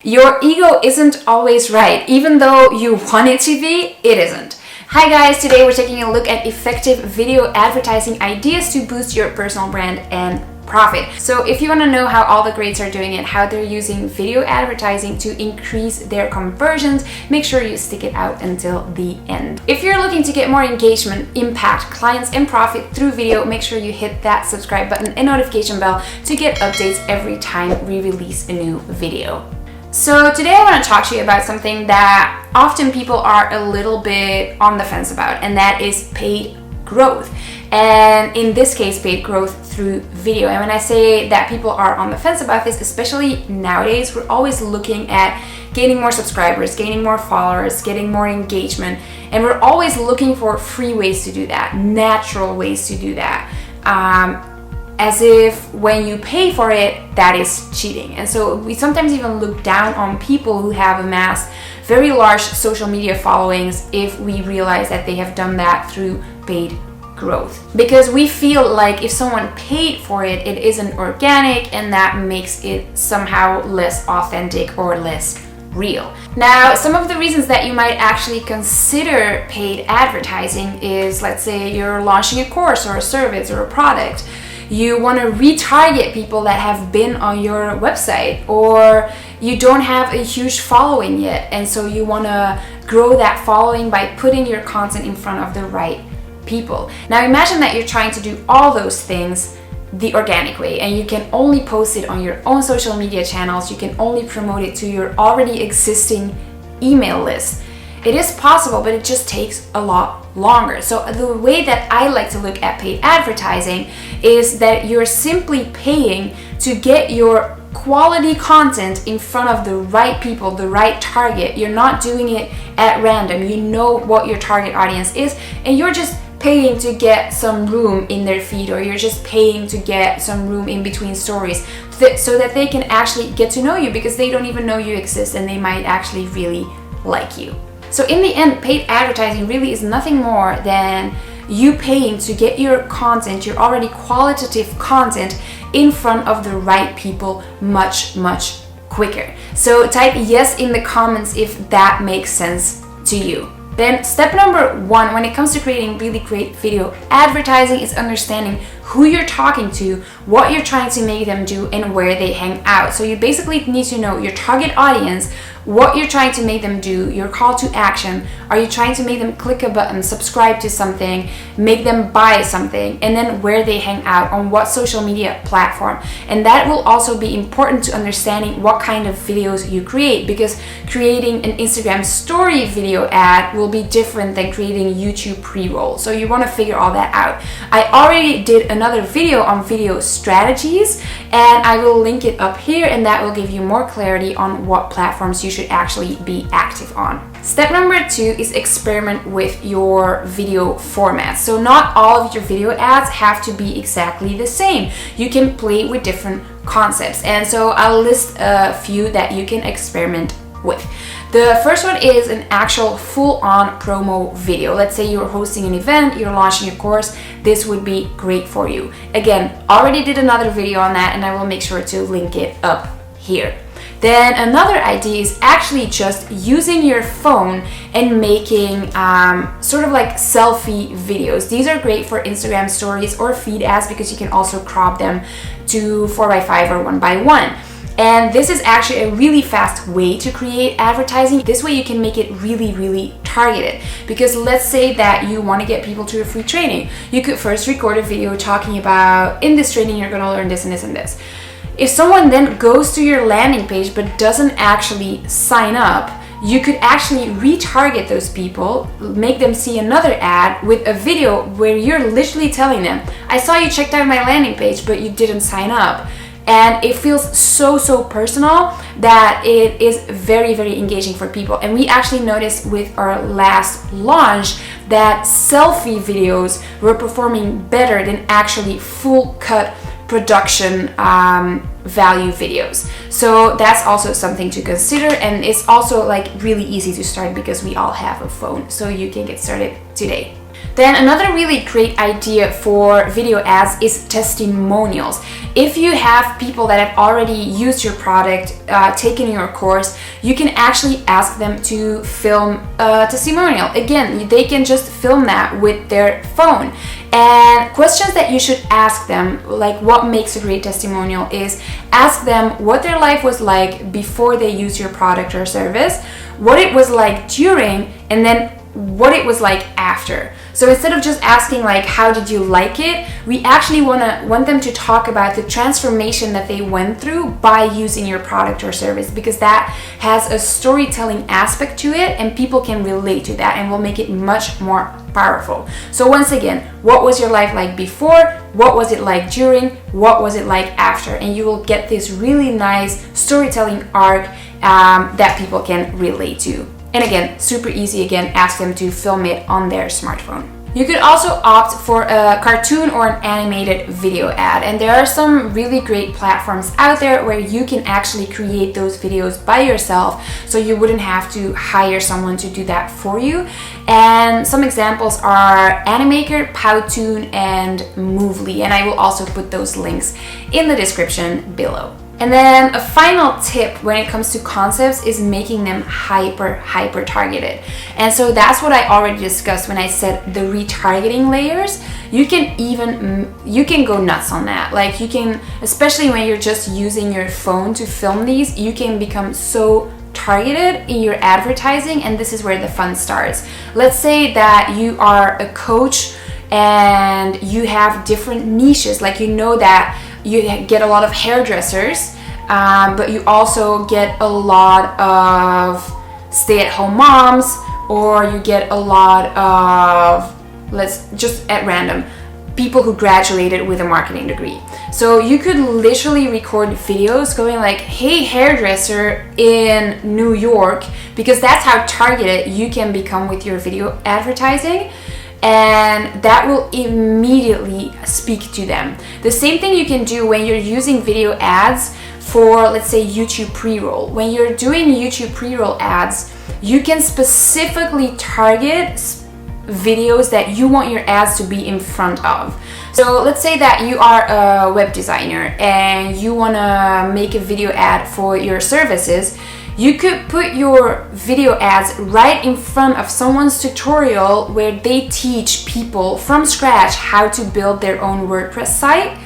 Your ego isn't always right. Even though you want it to be, it isn't. Hi guys, today we're taking a look at effective video advertising ideas to boost your personal brand and profit. So if you want to know how all the greats are doing it, how they're using video advertising to increase their conversions, make sure you stick it out until the end. If you're looking to get more engagement, impact, clients, and profit through video, make sure you hit that subscribe button and notification bell to get updates every time we release a new video. So today I want to talk to you about something that often people are a little bit on the fence about, and that is paid growth. And in this case, paid growth through video. And when I say that people are on the fence about this, especially nowadays, we're always looking at gaining more subscribers, gaining more followers, getting more engagement. And we're always looking for free ways to do that, natural ways to do that. As if when you pay for it, that is cheating. And so we sometimes even look down on people who have amassed very large social media followings if we realize that they have done that through paid growth. Because we feel like if someone paid for it, it isn't organic, and that makes it somehow less authentic or less real. Now, some of the reasons that you might actually consider paid advertising is, let's say you're launching a course or a service or a product. You want to retarget people that have been on your website, or you don't have a huge following yet, and so you want to grow that following by putting your content in front of the right people. Now imagine that you're trying to do all those things the organic way, and you can only post it on your own social media channels. You can only promote it to your already existing email list. It is possible, but it just takes a lot longer. So the way that I like to look at paid advertising is that you're simply paying to get your quality content in front of the right people, the right target. You're not doing it at random. You know what your target audience is, and you're just paying to get some room in their feed, or you're just paying to get some room in between stories so that they can actually get to know you, because they don't even know you exist and they might actually really like you. So in the end, paid advertising really is nothing more than you paying to get your content, your already qualitative content, in front of the right people much quicker. So type yes in the comments if that makes sense to you. Then step number one when it comes to creating really great video advertising is understanding who you're talking to, what you're trying to make them do, and where they hang out. So you basically need to know your target audience, what you're trying to make them do, your call to action. Are you trying to make them click a button, subscribe to something, make them buy something, and then where they hang out, on what social media platform. And that will also be important to understanding what kind of videos you create, because creating an Instagram story video ad will be different than creating YouTube pre-roll. So you want to figure all that out. I already did another video on video strategies, and I will link it up here, and that will give you more clarity on what platforms you should actually be active on. Step number two is experiment with your video formats. So not all of your video ads have to be exactly the same. You can play with different concepts, and so I'll list a few that you can experiment with. The first one is an actual full-on promo video. Let's say you're hosting an event, you're launching a course. This would be great for you. Again, already did another video on that, and I will make sure to link it up here. Then another idea is actually just using your phone and making sort of like selfie videos. These are great for Instagram stories or feed ads, because you can also crop them to 4:5 or 1:1. And this is actually a really fast way to create advertising. This way you can make it really targeted. Because let's say that you want to get people to a free training. You could first record a video talking about, in this training you're going to learn this and this and this. If someone then goes to your landing page but doesn't actually sign up, you could actually retarget those people, make them see another ad with a video where you're literally telling them, I saw you checked out my landing page, but you didn't sign up. And it feels so personal that it is very engaging for people. And we actually noticed with our last launch that selfie videos were performing better than actually full cut production value videos. So that's also something to consider, and it's also like really easy to start because we all have a phone, so you can get started today. Then another really great idea for video ads is testimonials. If you have people that have already used your product, taken your course, you can actually ask them to film a testimonial. Again, they can just film that with their phone. And questions that you should ask them, like what makes a great testimonial, is ask them what their life was like before they used your product or service, what it was like during, and then what it was like after. So instead of just asking like how did you like it, we actually want them to talk about the transformation that they went through by using your product or service, because that has a storytelling aspect to it and people can relate to that and will make it much more powerful. So once again, what was your life like before? What was it like during? What was it like after? And you will get this really nice storytelling arc that people can relate to. And again, super easy. Again, ask them to film it on their smartphone. You could also opt for a cartoon or an animated video ad, and there are some really great platforms out there where you can actually create those videos by yourself, so you wouldn't have to hire someone to do that for you. And some examples are Animaker, Powtoon, and Movely, and I will also put those links in the description below. And then a final tip when it comes to concepts is making them hyper targeted. And so that's what I already discussed when I said the retargeting layers. You can go nuts on that. Like you can, especially when you're just using your phone to film these, you can become so targeted in your advertising, and this is where the fun starts. Let's say that you are a coach and you have different niches, like you know that you get a lot of hairdressers, but you also get a lot of stay-at-home moms, or you get a lot of, let's just at random, people who graduated with a marketing degree. So you could literally record videos going like, hey, hairdresser in New York, because that's how targeted you can become with your video advertising. And that will immediately speak to them. The same thing you can do when you're using video ads for, let's say, YouTube pre-roll. When you're doing YouTube pre-roll ads, you can specifically target videos that you want your ads to be in front of. So let's say that you are a web designer and you want to make a video ad for your services. You could put your video ads right in front of someone's tutorial where they teach people from scratch how to build their own WordPress site.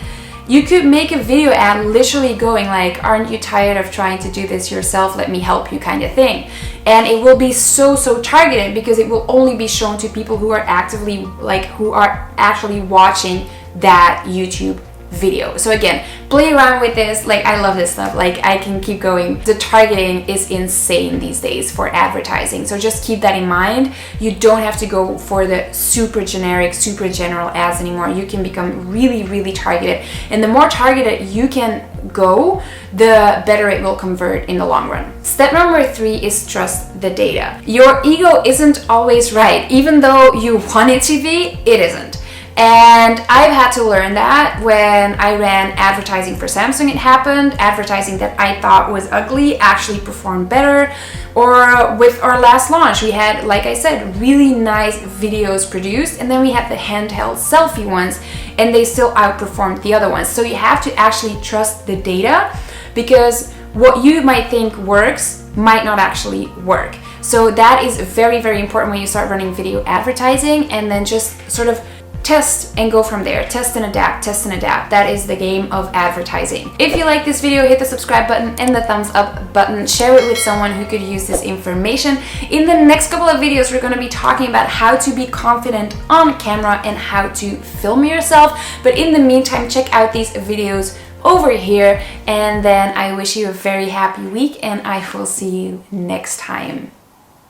You could make a video ad literally going like, aren't you tired of trying to do this yourself? Let me help you, kind of thing. And it will be so targeted, because it will only be shown to people who are actively, like, who are actually watching that YouTube video. So again, play around with this. Like, I love this stuff. Like, I can keep going. The targeting is insane these days for advertising. So just keep that in mind. You don't have to go for the super generic, super general ads anymore. You can become really targeted. And the more targeted you can go, the better it will convert in the long run. Step number 3 is trust the data. Your ego isn't always right. Even though you want it to be, it isn't. And I've had to learn that when I ran advertising for Samsung. It happened. Advertising that I thought was ugly actually performed better. Or with our last launch, we had, like I said, really nice videos produced, and then we had the handheld selfie ones, and they still outperformed the other ones. So you have to actually trust the data, because what you might think works might not actually work. So that is very important when you start running video advertising, and then just sort of test and go from there. Test and adapt, test and adapt. That is the game of advertising. If you like this video, hit the subscribe button and the thumbs up button. Share it with someone who could use this information. In the next couple of videos, we're going to be talking about how to be confident on camera and how to film yourself. But in the meantime, check out these videos over here, and then I wish you a very happy week, and I will see you next time.